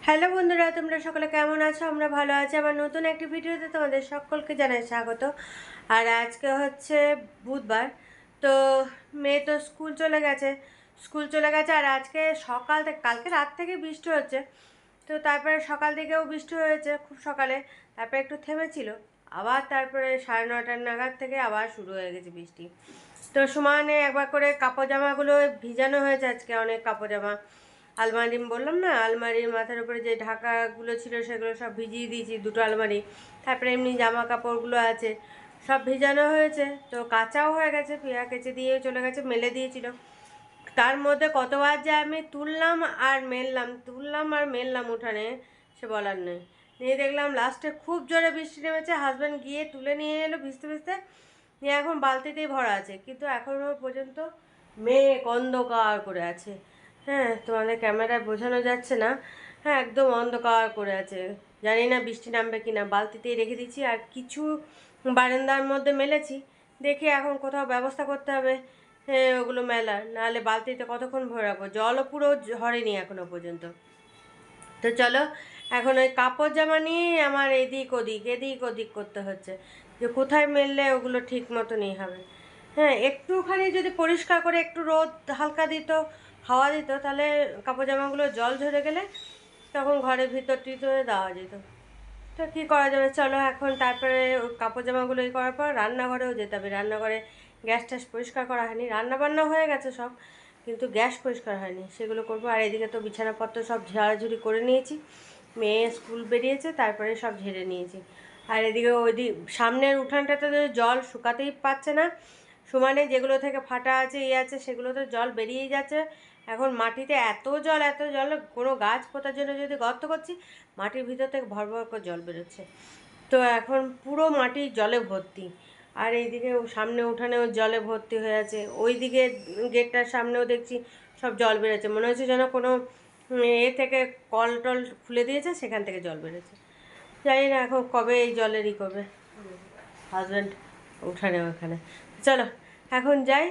Hello বন্ধুরা, তোমরা সকলে কেমন আছো? আমরা ভালো আছি। আমার নতুন একটি ভিডিওতে তোমাদের সকলকে জানাই স্বাগত। আর আজকে হচ্ছে বুধবার, তো মেয়ে তো স্কুল চলে গেছে। আর আজকে সকাল থেকে, কালকে রাত থেকে বৃষ্টি হচ্ছে। তো তারপরে সকাল থেকেও বৃষ্টি হয়েছে খুব সকালে, তারপরে একটু থেমেছিল, আবার তারপরে 9:30 নাগাদ থেকে আবার শুরু হয়ে গেছে বৃষ্টি। তো সমানে একবার করে কাপড় জামাগুলো ভিজানো হয়েছে আজকে, অনেক কাপড় জামা। আলমারি বললাম না, আলমারির মাথার উপরে যে ঢাকাগুলো ছিল সেগুলো সব ভিজিয়ে দিয়েছি, দুটো আলমারি। তারপরে এমনি জামা কাপড়গুলো আছে, সব ভিজানো হয়েছে। তো কাচাও হয়ে গেছে, পিয়া কেচে দিয়ে চলে গেছে, মেলে দিয়েছিল। তার মধ্যে কতবার যে আমি তুললাম আর মেললাম উঠানে, সে বলার নেই। নিয়ে দেখলাম লাস্টে খুব জোরে বৃষ্টি নেমেছে, হাজব্যান্ড গিয়ে তুলে নিয়ে এলো ভিজতে ভিজতে। নিয়ে এখন বালতিতেই ভরা আছে, কিন্তু এখনও পর্যন্ত মেঘ অন্ধকার করে আছে। হ্যাঁ, তোমাদের ক্যামেরায় বোঝানো যাচ্ছে না। হ্যাঁ, একদম অন্ধকার করে আছে। জানি না বৃষ্টি নামবে কি না। বালতিতেই রেখে দিচ্ছি, আর কিছু বারান্দার মধ্যে মেলেছি। দেখি এখন কোথাও ব্যবস্থা করতে হবে হ্যাঁ ওগুলো মেলার, নাহলে বালতিতে কতক্ষণ ভরে রাখবো। জলও পুরো ঝরেনি এখনো পর্যন্ত। তো চলো, এখন ওই কাপড় জামা নিয়েই আমার এদিক ওদিক করতে হচ্ছে, যে কোথায় মেললে ওগুলো ঠিক মতনই হবে। হ্যাঁ, একটুখানি যদি পরিষ্কার করে একটু রোদ হালকা দিত, হাওয়া দিত, তাহলে কাপড় জামাগুলো জল ঝরে গেলে তখন ঘরের ভিতর টিতরে দেওয়া যেত। তো কী করা যাবে, চলো এখন তারপরে ওই কাপড় জামাগুলো করার পর রান্নাঘরেও যেতে হবে। রান্নাঘরে গ্যাস ট্যাস পরিষ্কার করা হয়নি, রান্না বান্না হয়ে গেছে সব, কিন্তু গ্যাস পরিষ্কার হয়নি, সেগুলো করবো। আর এদিকে তো বিছানাপত্র সব ঝাড়াঝুড়ি করে নিয়েছি, মেয়ে স্কুল বেরিয়েছে তারপরে সব ঝেড়ে নিয়েছি। আর এদিকে সামনের উঠানটাতে তো জল শুকাতেই পারছে না, সমানে যেগুলো থেকে ফাটা আছে আছে সেগুলোতে জল বেরিয়েই যাচ্ছে। এখন মাটিতে এত জল, কোনো গাছ পোতার জন্য যদি গর্ত করছি, মাটির ভিতর থেকে ভর ভর করে জল বেরোচ্ছে। তো এখন পুরো মাটি জলে ভর্তি। আর এইদিকে সামনে উঠানেও জলে ভর্তি হয়ে আছে, ওইদিকে গেটটার সামনেও দেখছি সব জল বেরোচ্ছে, মনে হচ্ছে যেন কোনো থেকে কল টল খুলে দিয়েছে, সেখান থেকে জল বেরোচ্ছে। জানি না এখন কবে এই জলেরই করবে হাজব্যান্ড উঠানে ওখানে। চলো এখন যাই,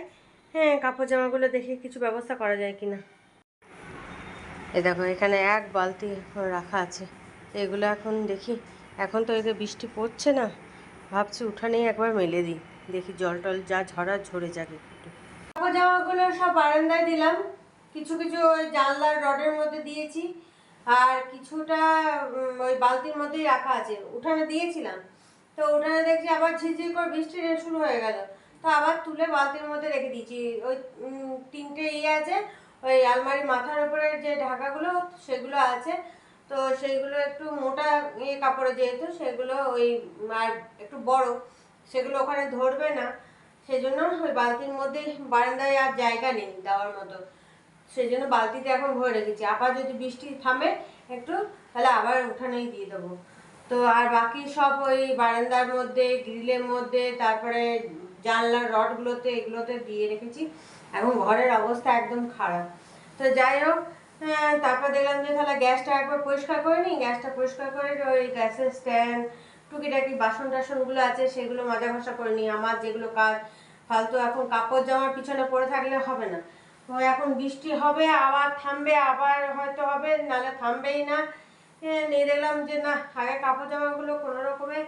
হ্যাঁ কাপড় জামাগুলো দেখি কিছু ব্যবস্থা করা যায় কি না। এই দেখো এখানে এক বালতি রাখা আছে, এগুলো এখন দেখি। এখন তো এদের বৃষ্টি পড়ছে না, ভাবছি উঠানেই একবার মেলে দিই, দেখি জল টল যা ঝরা ঝরে যাক একটু। কাপড় জামাগুলো সব বারান্দায় দিলাম, কিছু কিছু ওই জানলার রডের মধ্যে দিয়েছি, আর কিছুটা ওই বালতির মধ্যেই রাখা আছে। উঠানে দিয়েছিলাম, তো উঠানে দেখছি আবার ঝিরঝির করে বৃষ্টি শুরু হয়ে গেল, তো আবার তুলে বালতির মধ্যে রেখে দিয়েছি। ওই তিনটে আছে, ওই আলমারির মাথার উপরে যে ঢাকাগুলো সেগুলো আছে, তো সেইগুলো একটু মোটা কাপড়ে, যেহেতু সেগুলো ওই আর একটু বড়, সেগুলো ওখানে ধরবে না, সেই জন্য ওই বালতির মধ্যে, বারান্দায় আর জায়গা নেই দেওয়ার মতো, সেই জন্য বালতিতে এখন ভরে রেখেছি। আবার যদি বৃষ্টি থামে একটু, তাহলে আবার উঠানেই দিয়ে দেবো। তো আর বাকি সব ওই বারান্দার মধ্যে, গ্রিলের মধ্যে, তারপরে জানলার রডগুলোতে, এগুলোতে দিয়ে রেখেছি। এখন ঘরের অবস্থা একদম খারাপ। তো যাই হোক, তারপর দেখলাম যে তাহলে গ্যাসটা একবার পরিষ্কার করে নিই। গ্যাসটা পরিষ্কার করে ওই গ্যাসের স্ট্যান্ড, টুকিটাকি বাসন টাসনগুলো আছে সেগুলো মাজা ঘষা করে নিই। আমার যেগুলো কাজ ফালতু, এখন কাপড় জামার পিছনে পড়ে থাকলে হবে না। তো এখন বৃষ্টি হবে, আবার থামবে, আবার হয়তো হবে, নাহলে থামবেই না। নিয়ে দেখলাম যে না, আগে কাপড় জামাগুলো কোনো রকমে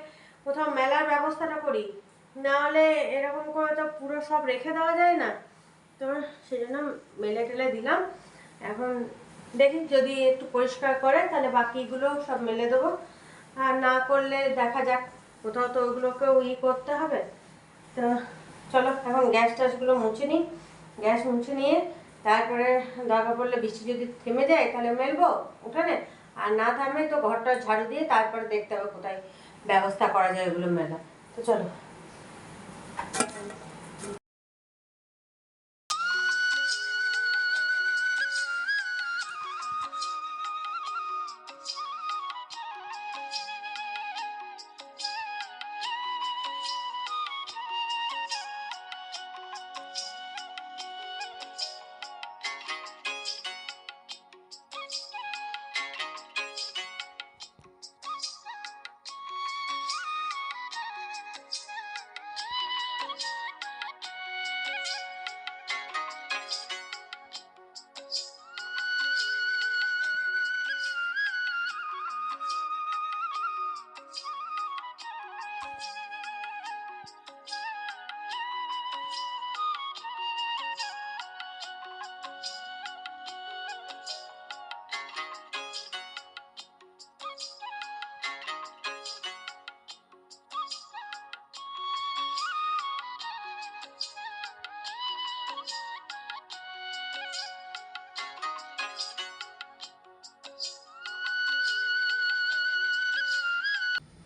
কোথাও মেলার ব্যবস্থাটা করি, নাহলে এরকম করে তো পুরো সব রেখে দেওয়া যায় না। তো সেই জন্য মেলে টেলে দিলাম। এখন দেখি যদি একটু পরিষ্কার করে তাহলে বাকিগুলো সব মেলে দেবো, আর না করলে দেখা যাক, কোথাও তো ওগুলোকেও করতে হবে। তো চলো এখন গ্যাস ট্যাসগুলো মুছে নিই। গ্যাস মুছে নিয়ে তারপরে দরকার পড়লে বৃষ্টি যদি থেমে যায় তাহলে মেলবো উঠানে, আর না থামে তো ঘরটা ঝাড়ু দিয়ে তারপরে দেখতে হবে কোথায় ব্যবস্থা করা যায় ওগুলো মেলা। তো চলো।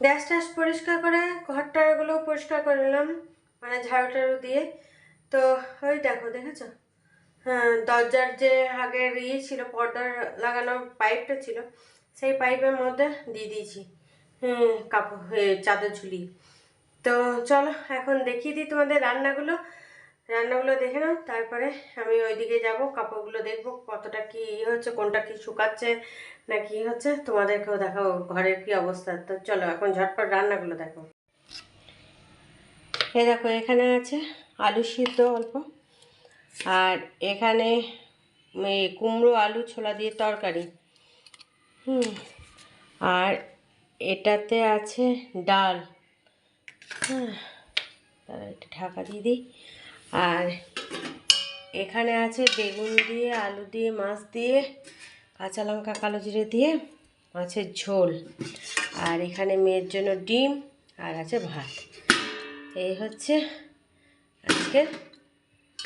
গ্যাস ট্যাস পরিষ্কার করে ঘরটাগুলো পরিষ্কার করে নিলাম, মানে ঝাড়ু টাড়ু দিয়ে। তো ওই দেখো, দেখেছো? হ্যাঁ, দরজার যে আগের ছিল, পর্দার লাগানো পাইপটা ছিল, সেই পাইপের মধ্যে দিয়ে দিয়েছি কাপড় চাদর ঝুলি। তো চলো এখন দেখিয়ে দিই তোমাদের রান্নাগুলো দেখে নাও, তারপরে আমি ওইদিকে যাব, কাপড়গুলো দেখবো কতটা কি হচ্ছে, কোনটা কি শুকাচ্ছে না কি হচ্ছে, তোমাদেরকেও দেখাবো ঘরের কি অবস্থা। তো চলো এখন ঝটপট রান্নাগুলো দেখো। এই দেখো, এখানে আছে আলু সিদ্ধ অল্প, আর এখানে কুমড়ো আলু ছোলা দিয়ে তরকারি, আর এটাতে আছে ডাল। হ্যাঁ, তারা এটা ঢাকা দিয়ে দিই। আর এখানে আছে বেগুন দিয়ে, আলু দিয়ে, মাছ দিয়ে, কাঁচা লঙ্কা কালো জিরে দিয়ে মাছের ঝোল। আর এখানে মেয়ের জন্য ডিম, আর আছে ভাত। এই হচ্ছে আজকে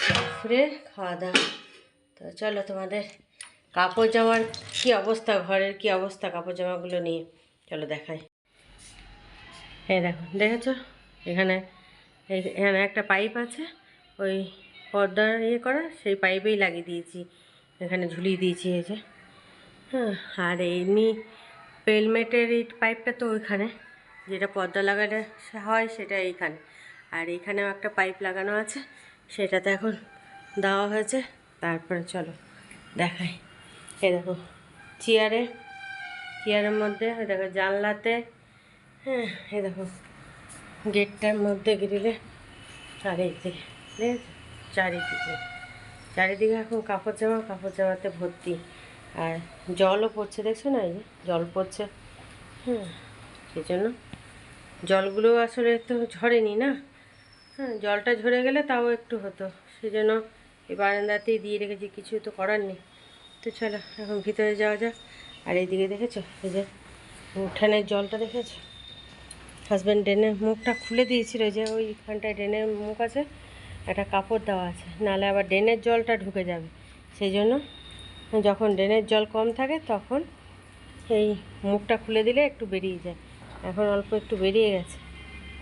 দুপুরের খাওয়া দাওয়া। তো চলো তোমাদের কাপড় জামার কী অবস্থা, ঘরের কি অবস্থা কাপড় জামাগুলো নিয়ে চলো দেখাই। এই দেখো, দেখেছো? এখানে এখানে একটা পাইপ আছে, ওই পর্দার করা, সেই পাইপেই লাগিয়ে দিয়েছি, এখানে ঝুলিয়ে দিয়েছি এই যে। হ্যাঁ, আর এমনি পেলমেটের এই পাইপটা তো ওইখানে, যেটা পর্দা লাগানো হয় সেটা এইখানে। আর এইখানেও একটা পাইপ লাগানো আছে, সেটাতে এখন দেওয়া হয়েছে। তারপরে চলো দেখাই। এ দেখো চেয়ারের মধ্যে, দেখো জানলাতে, হ্যাঁ এ দেখো গেটটার মধ্যে গ্রিলে, আর এই যে চারিদিকে এখন কাপড় জামাতে ভর্তি। আর জলও পড়ছে, দেখছো না? এই যে জল পড়ছে। হ্যাঁ, সেই জন্য জলগুলো আসলে তো ঝরেনি না। হ্যাঁ, জলটা ঝরে গেলে তাও একটু হতো, সেই জন্য এই বারান্দাতেই দিয়ে রেখেছি, কিছু তো করার নেই। তো চলো এখন ভিতরে যাওয়া যাক। আর এইদিকে দেখেছো, এই যে উঠানের জলটা দেখেছো? হাজব্যান্ড ড্রেনের মুখটা খুলে দিয়েছিল, যে ওইখানটায় ড্রেনের মুখ আছে, একটা কাপড় দেওয়া আছে, নাহলে আবার ড্রেনের জলটা ঢুকে যাবে। সেই জন্য যখন ড্রেনের জল কম থাকে তখন এই মুখটা খুলে দিলে একটু বেরিয়ে যায়। এখন অল্প একটু বেরিয়ে গেছে,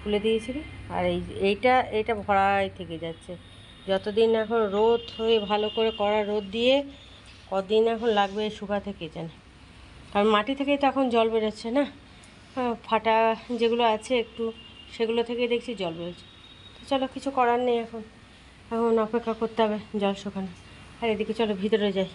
খুলে দিয়েছিল। আর এইটা ভরাই থেকে যাচ্ছে। যতদিন এখন রোদ হয়ে ভালো করে কড়া রোদ দিয়ে কদিন এখন লাগবে শুকাতে কে জানে, কারণ মাটি থেকেই তো এখন জল বেরোচ্ছে না। ফাটা যেগুলো আছে একটু, সেগুলো থেকেই দেখছি জল বেরোচ্ছে। তো চলো কিছু করার নেই, এখন অপেক্ষা করতে হবে জল শুকানো। আর এদিকে চলো ভিতরে যাই।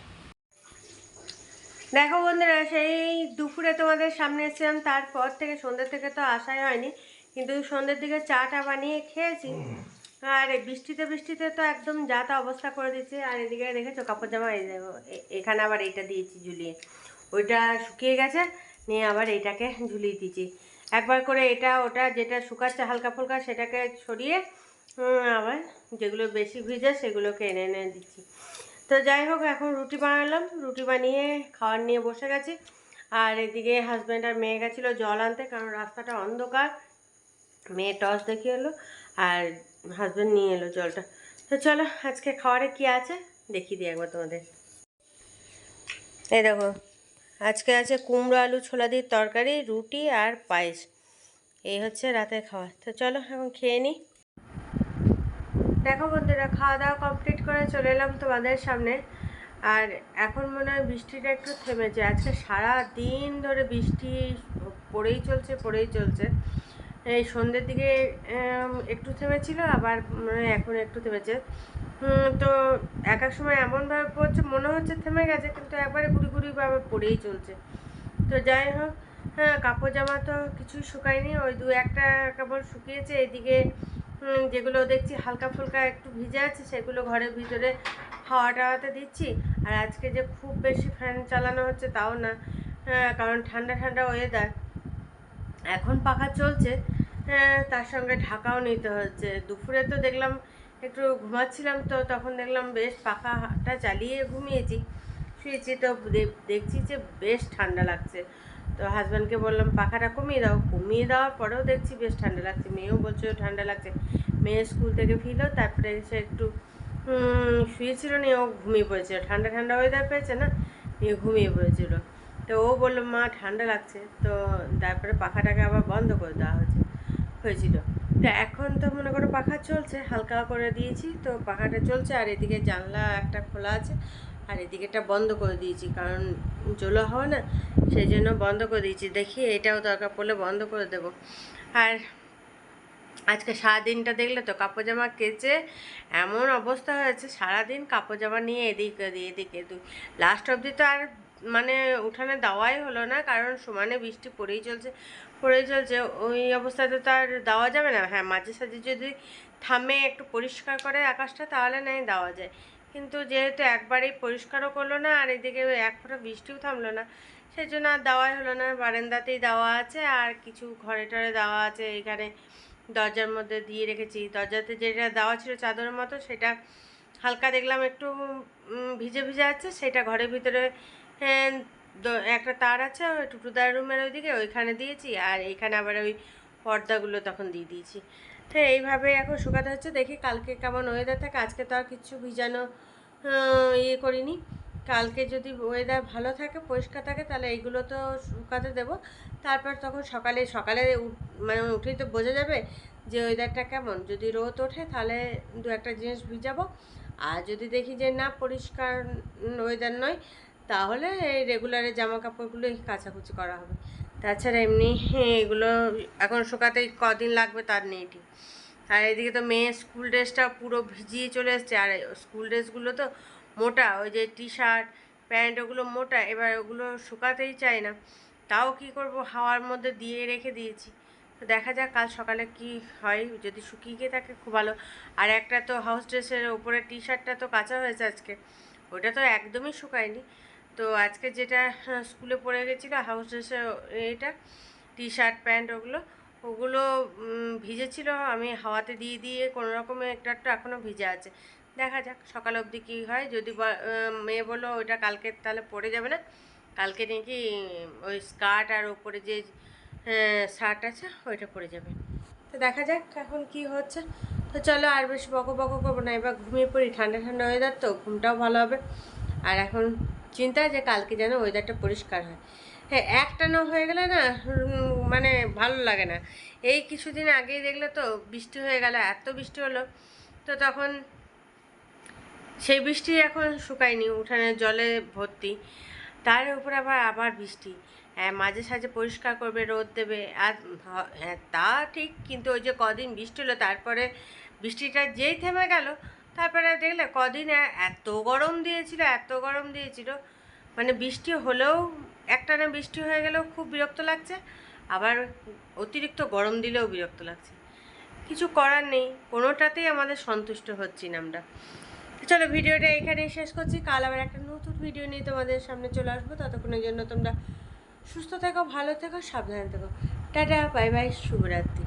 দেখো বন্ধুরা, সেই দুপুরে তোমাদের সামনে এসেছিলাম, তারপর থেকে সন্ধ্যে থেকে তো আসাই হয়নি, কিন্তু সন্ধ্যের দিকে চাটা বানিয়ে খেয়েছি। আর বৃষ্টিতে তো একদম যা তা অবস্থা করে দিচ্ছে। আর এদিকে দেখেছো কাপড় জামা, এই দেখো এখানে আবার এইটা দিয়েছি ঝুলিয়ে, ওইটা শুকিয়ে গেছে, নিয়ে আবার এইটাকে ঝুলিয়ে দিয়েছি। একবার করে এটা ওটা যেটা শুকাচ্ছে হালকা ফুলকা সেটাকে ছড়িয়ে আবার যেগুলো বেশি ভিজে সেগুলোকে এনে এনে দিচ্ছি। তো যাই হোক, এখন রুটি বানালাম, রুটি বানিয়ে খাওয়ার নিয়ে বসে গেছি। আর এদিকে হাজব্যান্ড আর মেয়ে গেছিলো জল আনতে, কারণ রাস্তাটা অন্ধকার। মেয়ে টর্চ দেখিয়ে এলো, আর হাজব্যান্ড নিয়ে এলো জলটা। তো চলো আজকে খাওয়ারে কি আছে দেখিয়ে দিই একবার তোমাদের। এই দেখো, আজকে আছে কুমড়ো আলু ছোলা দিয়ে তরকারি, রুটি আর পায়েস। এই হচ্ছে রাতের খাওয়া। তো চলো এখন খেয়ে নিই। দেখো বন্ধুরা, খাওয়া দাওয়া কমপ্লিট করে চলে এলাম তোমাদের সামনে। আর এখন মনে হয় বৃষ্টিটা একটু থেমেছে। আজকে সারা দিন ধরে বৃষ্টি পড়েই চলছে। এই সন্ধ্যের দিকে একটু থেমেছিল, আবার এখন একটু থেমেছে। তো এক এক সময় এমনভাবে পড়ছে মনে হচ্ছে থেমে গেছে, কিন্তু একবারে গুড়িভাবে পড়েই চলছে। তো যাই হোক, হ্যাঁ কাপড় জামা তো কিছুই শুকায়নি, ওই দু একটা কাপড় শুকিয়েছে। এদিকে যেগুলো দেখছি হালকা ফুলকা একটু ভিজে আছে, সেগুলো ঘরের ভিতরে হাওয়াতে দিচ্ছি। আর আজকে যে খুব বেশি ফ্যান চালানো হচ্ছে তাও না, কারণ ঠান্ডা ওয়েদার, এখন পাখা চলছে, তার সঙ্গে ঢাকাও নিতে হচ্ছে। দুপুরে তো দেখলাম একটু ঘুমাচ্ছিলাম, তো তখন দেখলাম বেশ পাখাটা চালিয়ে শুয়েছি, তো দেখছি যে বেশ ঠান্ডা লাগছে। তো হাজব্যান্ডকে বললাম পাখাটা কমিয়ে দেওয়ার পরেও দেখছি বেশ ঠান্ডা লাগছে। মেয়েও বলছে ঠান্ডা লাগছে। মেয়ে স্কুল থেকে ফিরলো, তারপরে সে একটু শুয়েছিল, নিয়ে ও ঘুমিয়ে পড়েছিল, ঠান্ডা ওয়েদার পেয়েছে না, নিয়ে ঘুমিয়ে পড়েছিল। তো ও বললো মা ঠান্ডা লাগছে, তো তারপরে পাখাটাকে আবার বন্ধ করে দেওয়া হয়েছিল। তো এখন তো মনে করো পাখা চলছে, হালকা করে দিয়েছি, তো পাখাটা চলছে। আর এদিকে জানলা একটা খোলা আছে, আর এদিকেটা বন্ধ করে দিয়েছি, কারণ জলো হওয়া না, সেই জন্য বন্ধ করে দিয়েছি। দেখি এটাও দরকার পড়লে বন্ধ করে দেবো। আর আজকে সারাদিনটা দেখলে তো কাপড় জামা কেচে এমন অবস্থা হয়েছে, সারাদিন কাপড় জামা নিয়ে এদিকে লাস্ট অবধি তো আর মানে উঠানে দেওয়াই হলো না, কারণ সমানে বৃষ্টি পড়েই চলছে। ওই অবস্থাতে তো আর দেওয়া যাবে না। হ্যাঁ, মাঝে সাঝে যদি থামে একটু পরিষ্কার করে আকাশটা, তাহলে নাই দেওয়া যায়। কিন্তু যেহেতু একবারেই পরিষ্কারও করলো না, আর এদিকে এক ফোঁটা বৃষ্টিও থামলো না, সেই জন্য আর দেওয়াই হলো না। বারান্দাতেই দেওয়া আছে, আর কিছু ঘরে টরে দেওয়া আছে। এখানে দরজার মধ্যে দিয়ে রেখেছি। দরজাতে যেটা দেওয়া ছিল চাদরের মতো, সেটা হালকা দেখলাম একটু ভিজে ভিজে আছে, সেটা ঘরের ভিতরে একটা তার আছে ওই টুটুদার রুমের ওইদিকে, ওইখানে দিয়েছি। আর এইখানে আবার ওই পর্দাগুলো তখন দিয়ে দিয়েছি। তো এইভাবে এখন শুকাতে হচ্ছে। দেখি কালকে কেমন ওয়েদার থাকে। আজকে তো আর কিছু ভিজানো ইয়ে করিনি। কালকে যদি ওয়েদার ভালো থাকে, পরিষ্কার থাকে, তাহলে এইগুলো তো শুকাতে দেবো। তারপর তখন সকালে মানে উঠেই তো বোঝা যাবে যে ওয়েদারটা কেমন। যদি রোদ ওঠে তাহলে দু একটা জিনিস ভিজাবো, আর যদি দেখি যে না পরিষ্কার ওয়েদার নয়, তাহলে এই রেগুলারের জামা কাপড়গুলোই কাচাকুচি করা হবে। তাছাড়া এমনি এগুলো এখন শুকাতে কদিন লাগবে তার নেই ঠিক। আর এদিকে তো মেয়ের স্কুল ড্রেসটা পুরো ভিজিয়ে চলে এসছে। আর স্কুল ড্রেসগুলো তো মোটা, ওই যে টি শার্ট প্যান্ট ওগুলো মোটা, এবার ওগুলো শুকাতেই চায় না। তাও কি করব, হাওয়ার মধ্যে দিয়ে রেখে দিয়েছি। তো দেখা যাক কাল সকালে কি হয়। যদি শুকিয়ে গিয়ে থাকে খুব ভালো। আর একটা তো হাউস ড্রেসের ওপরে টি শার্টটা তো কাঁচা হয়েছে আজকে, ওটা তো একদমই শুকায়নি। তো আজকে যেটা স্কুলে পরে গেছিলো হাউস ড্রেসের, এটা টি শার্ট প্যান্ট ওগুলো ওগুলো ভিজেছিল। আমি হাওয়াতে দিয়ে দিয়ে কোনো রকমে একটা এখনও ভিজে আছে। দেখা যাক সকাল অবধি কী হয়। যদি মেয়ে বললো ওইটা কালকে তাহলে পরে যাবে না, কালকে নাকি ওই স্কার্ট আর ওপরে যে শার্ট আছে ওইটা পরে যাবে। তো দেখা যাক এখন কি হচ্ছে। তো চলো আর বেশ বকো করবো না, এবার ঘুমিয়ে পড়ি। ঠান্ডা ঠান্ডা ওয়েদার তো, ঘুমটাও ভালো হবে। আর এখন চিন্তা যে কালকে যেন ওয়েদারটা পরিষ্কার হয়। হ্যাঁ, একটানা হয়ে গেলে না মানে ভালো লাগে না। এই কিছুদিন আগেই দেখলে তো বৃষ্টি হয়ে গেল, এত বৃষ্টি হলো। তো তখন সেই বৃষ্টি এখন শুকায়নি, উঠানের জলে ভর্তি। তার উপর আবার বৃষ্টি। হ্যাঁ, মাঝে সাঝে পরিষ্কার করবে, রোদ দেবে। আর হ্যাঁ তা ঠিক, কিন্তু ওই যে কদিন বৃষ্টি হলো, তারপরে বৃষ্টিটা যেই থেমে গেল, তারপরে দেখলে কদিন এত গরম দিয়েছিল। মানে বৃষ্টি হলেও, একটানা বৃষ্টি হয়ে গেলেও খুব বিরক্ত লাগছে, আবার অতিরিক্ত গরম দিলেও বিরক্ত লাগছে। কিছু করার নেই, কোনোটাতেই আমাদের সন্তুষ্ট হচ্ছি না আমরা। চলো ভিডিওটা এখানেই শেষ করছি। কাল আবার একটা নতুন ভিডিও নিয়ে তোমাদের সামনে চলে আসবো। ততক্ষণের জন্য তোমরা সুস্থ থেকো, ভালো থেকো, সাবধানে থেকো। টাটা, বাই বাই, শুভরাত্রি।